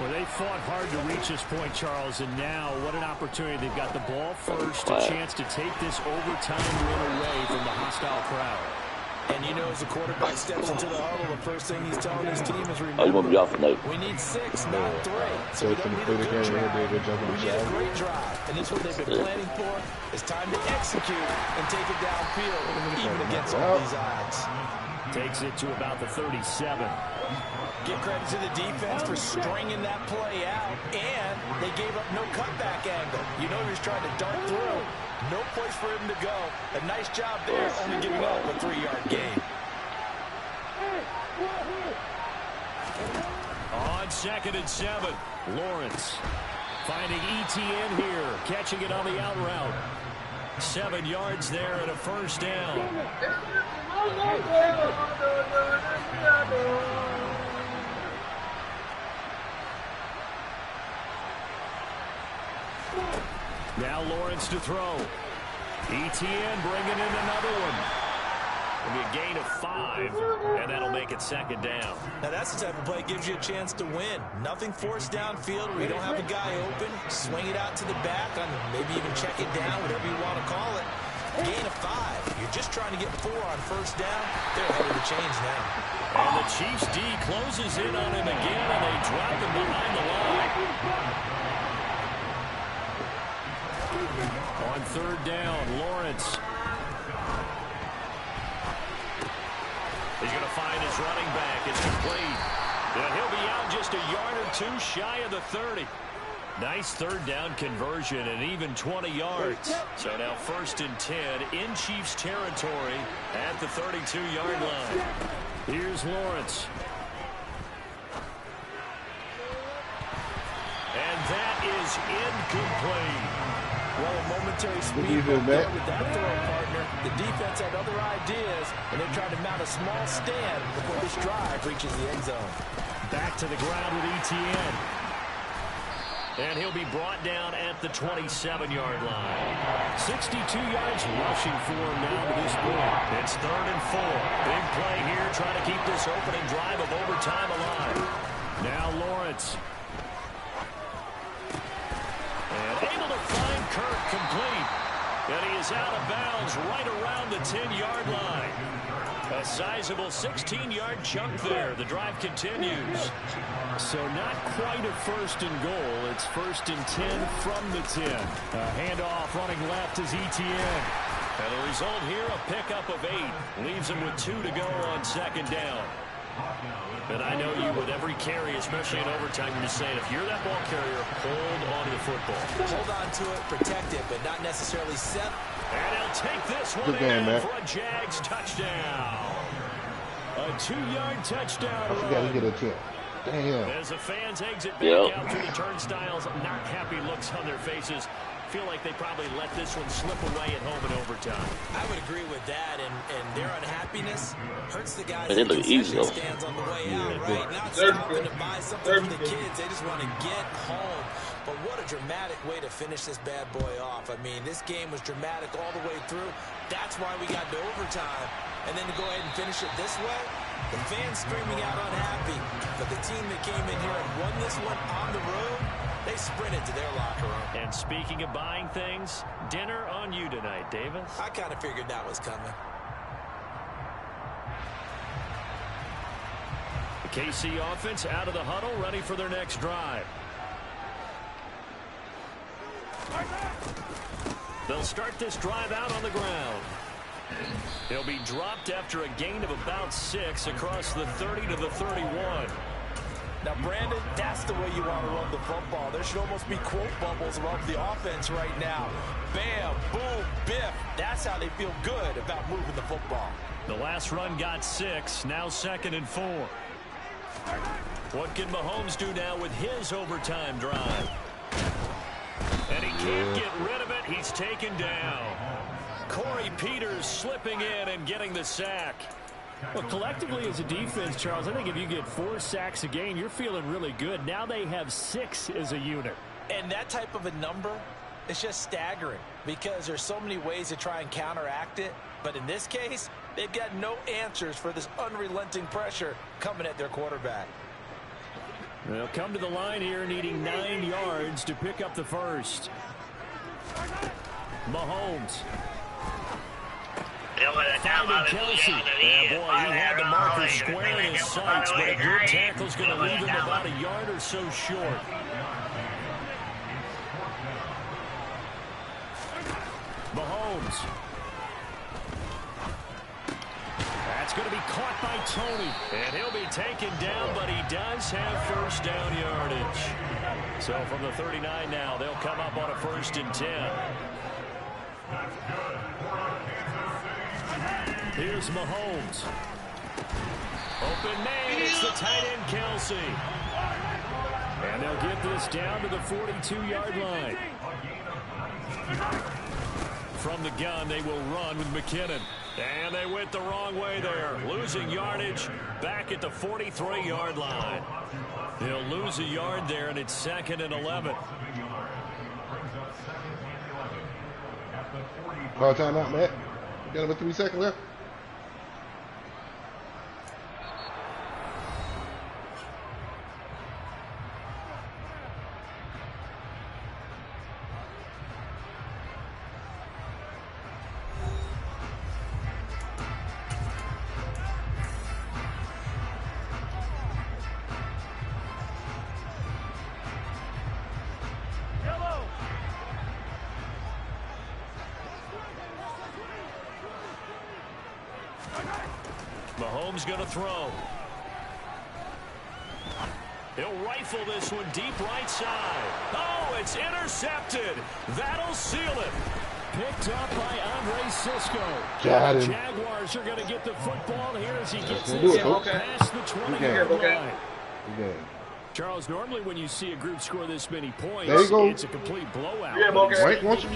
Well, they fought hard to reach this point, Charles, and now what an opportunity. They've got the ball first, a chance to take this overtime win away from the hostile crowd. And you know, as the quarterback steps into the huddle, the first thing he's telling his team is, remember, we need 6, not 3. So we don't need a good drive. We need a great drive. And this is what they've been planning for. It's time to execute and take it downfield, even against all these odds. Takes it to about the 37. Give credit to the defense for stringing that play out, and they gave up no cutback angle. You know, he was trying to dart through. No place for him to go. A nice job there, only giving up a 3-yard gain. On 2nd and 7, Lawrence finding ETN here, catching it on the out route. 7 yards there and a first down. Now Lawrence to throw. ETN bringing in another one. It'll be a gain of 5, and that'll make it 2nd down. Now that's the type of play that gives you a chance to win. Nothing forced downfield where you don't have a guy open. Swing it out to the back, maybe even check it down, whatever you want to call it. Gain of 5. You're just trying to get 4 on first down. They're ahead of the chains now. And the Chiefs D closes in on him again, and they drop him behind the line. On 3rd down, Lawrence. He's going to find his running back. It's complete. And he'll be out just a yard or 2 shy of the 30. Nice 3rd down conversion and even 20 yards. So now 1st and 10 in Chiefs territory at the 32-yard line. Here's Lawrence. And that is incomplete. Well, a momentary speed bump there with that throw, partner. The defense had other ideas, and they're trying to mount a small stand before this drive reaches the end zone. Back to the ground with ETN. And he'll be brought down at the 27-yard line. 62 yards rushing for him now to this point. It's 3rd and 4. Big play here, trying to keep this opening drive of overtime alive. Now Lawrence. And able to find Kirk complete. And he is out of bounds right around the 10-yard line. A sizable 16-yard chunk there. The drive continues. So not quite a 1st and goal. It's 1st and 10 from the 10. A handoff running left is ETN. And the result here, a pickup of 8. Leaves him with 2 to go on 2nd down. And I know you, with every carry, especially in overtime, you're just saying, if you're that ball carrier, hold on to the football. Hold on to it, protect it, but not necessarily set. And he'll take this one in for a Jags touchdown. A 2-yard touchdown. I forgot to get a chip. Damn. As the fans exit back out through the turnstiles, not happy looks on their faces. feel like they probably let this one slip away at home in overtime. I would agree with that, and their unhappiness hurts the guys. They look easy though. Stands on the way out, right? Not stopping to buy something for the kids. They just want to get home. But what a dramatic way to finish this bad boy off. I mean, this game was dramatic all the way through. That's why we got to overtime. And then to go ahead and finish it this way, the fans screaming out unhappy. But the team that came in here and won this one on the road, they sprinted to their locker room. And speaking of buying things, dinner on you tonight, Davis. I kind of figured that was coming. The KC offense out of the huddle, ready for their next drive. They'll start this drive out on the ground. He'll be dropped after a gain of about 6 across the 30 to the 31. Now, Brandon, that's the way you want to run the football. There should almost be quote bubbles around the offense right now. Bam, boom, biff. That's how they feel good about moving the football. The last run got 6, now 2nd and 4. What can Mahomes do now with his overtime drive? And he can't get rid of it. He's taken down. Corey Peters slipping in and getting the sack. Well, collectively as a defense, Charles, I think if you get 4 sacks a game, you're feeling really good. Now they have 6 as a unit. And that type of a number is just staggering because there's so many ways to try and counteract it. But in this case, they've got no answers for this unrelenting pressure coming at their quarterback. They'll come to the line here needing 9 yards to pick up the first. Mahomes. Finding Kelsey. And boy, he had the marker square in his sights, but a good tackle's going to leave him about a yard or so short. Mahomes. That's going to be caught by Tony. And he'll be taken down, but he does have first down yardage. So from the 39 now, they'll come up on a 1st and 10. Here's Mahomes. Open man, it's the tight end Kelsey. And they'll get this down to the 42-yard line. From the gun, they will run with McKinnon. And they went the wrong way there. Losing yardage back at the 43-yard line. They'll lose a yard there, and it's 2nd and 11. Call timeout, Matt. Got about 3 seconds left. Mahomes going to throw. He'll rifle this one deep right side. Oh, it's intercepted. That'll seal it. Picked up by Andre Cisco. Got him. Jaguars are going to get the football here as he gets do it, it folks. past the 20-yard line. Yeah. Charles, normally when you see a group score this many points, There you go. it's a complete blowout. Yeah, okay. Rank, won't you?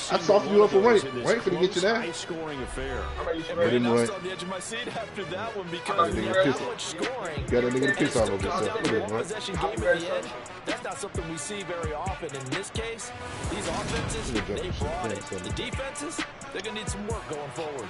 I softened you up for Rank. Rank finna get you there. High-scoring affair. Get him I was right. on the edge of my seat after that one Got because that there's nigga so much scoring. Got that nigga to piss all over Comes himself. down to Look a at him, right? one-possession game at the end. That's not something we see very often. In this case, these offenses, Look at they that. brought it. Yeah, The defenses, they're going to need some work going forward.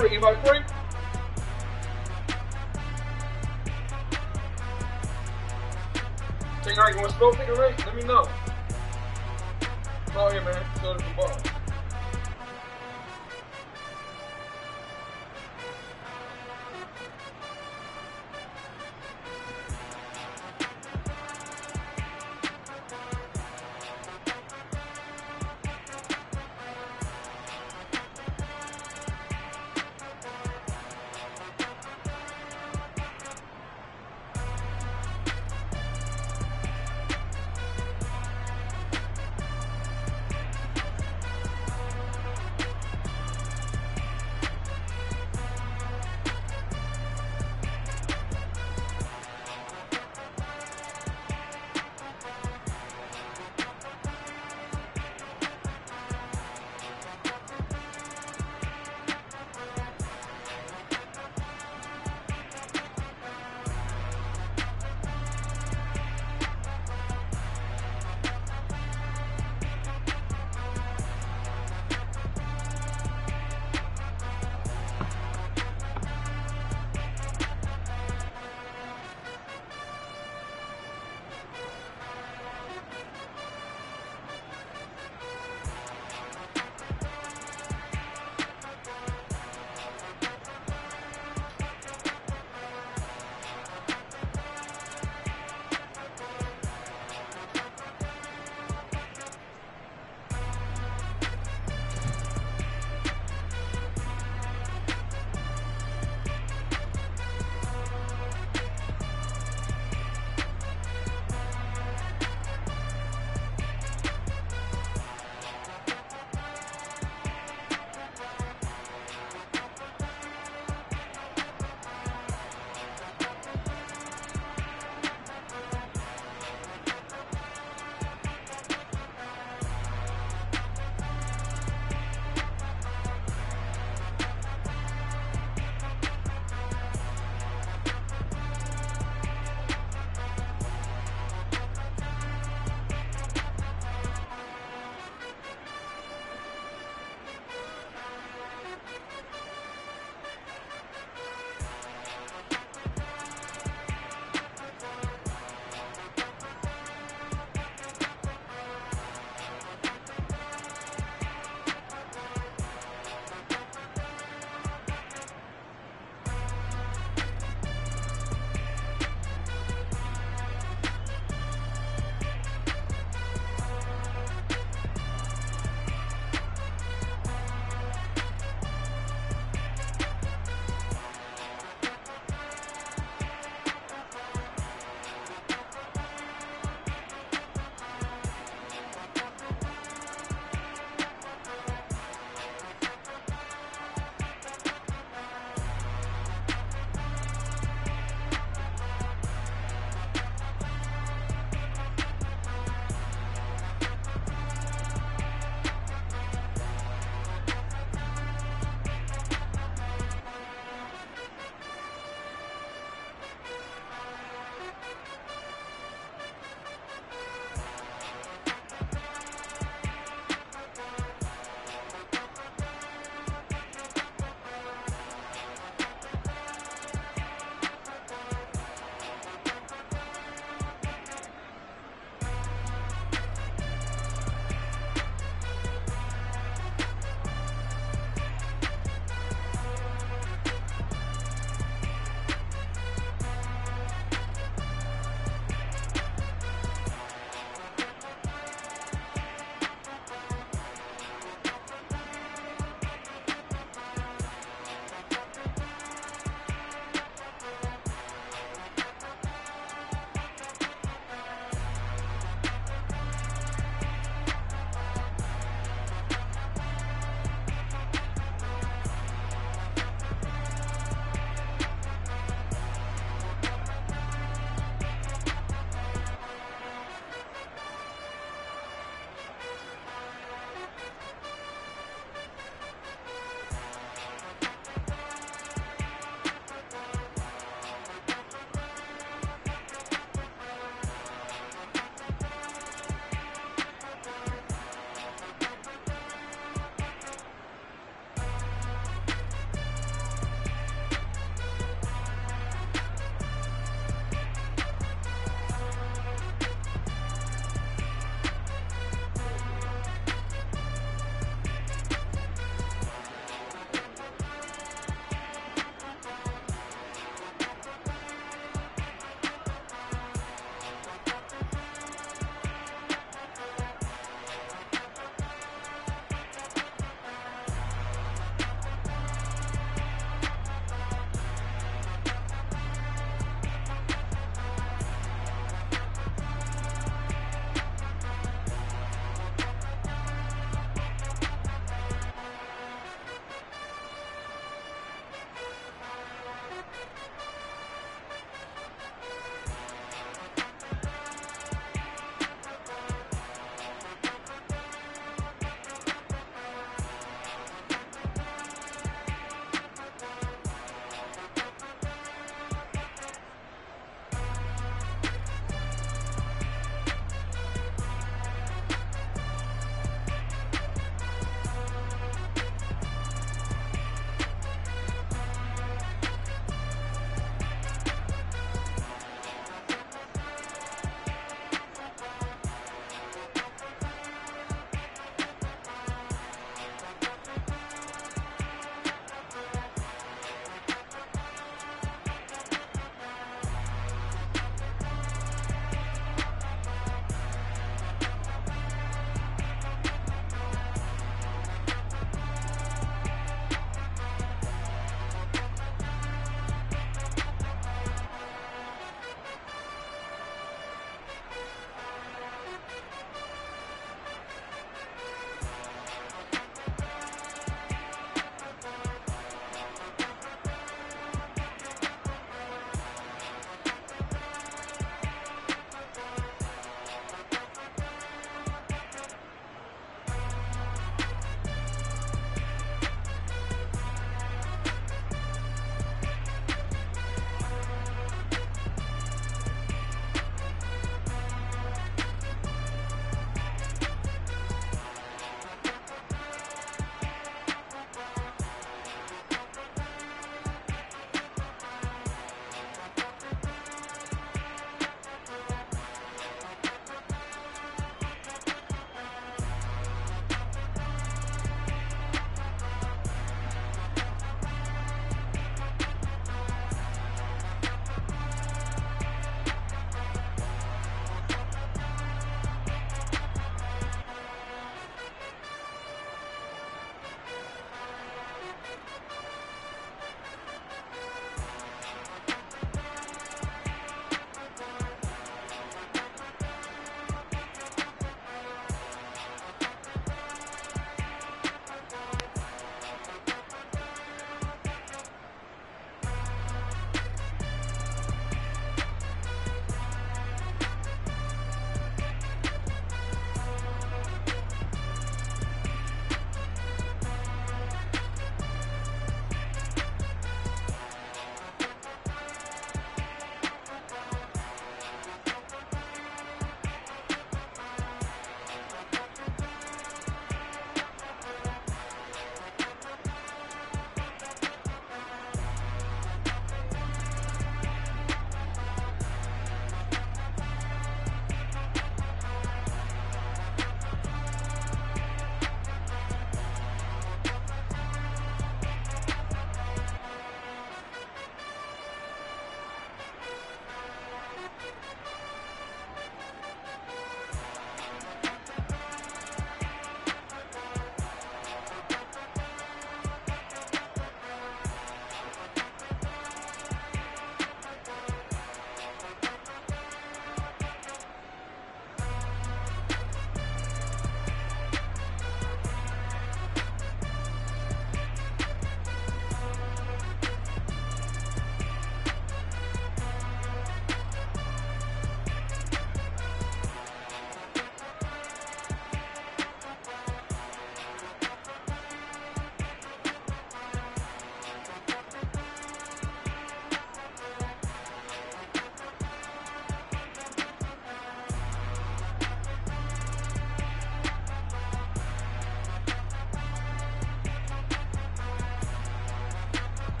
free? Anybody free? Think I going to smoke nigga race? Let me know. Call here, man. So to the bar.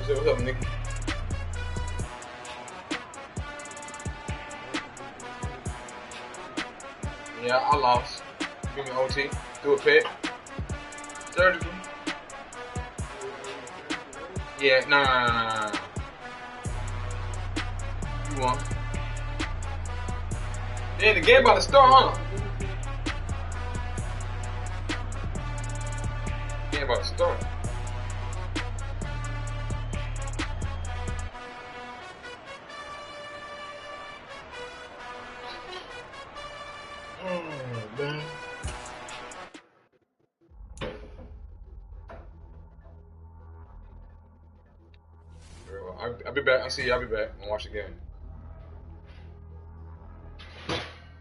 What's up, Nick? Yeah, I lost. Give me OT. Do a pet. Surgical. Yeah, no. You won. Damn, the game about to start, huh? Game about to start. Man. I'll be back. I'll see you. I'll be back and watch the game.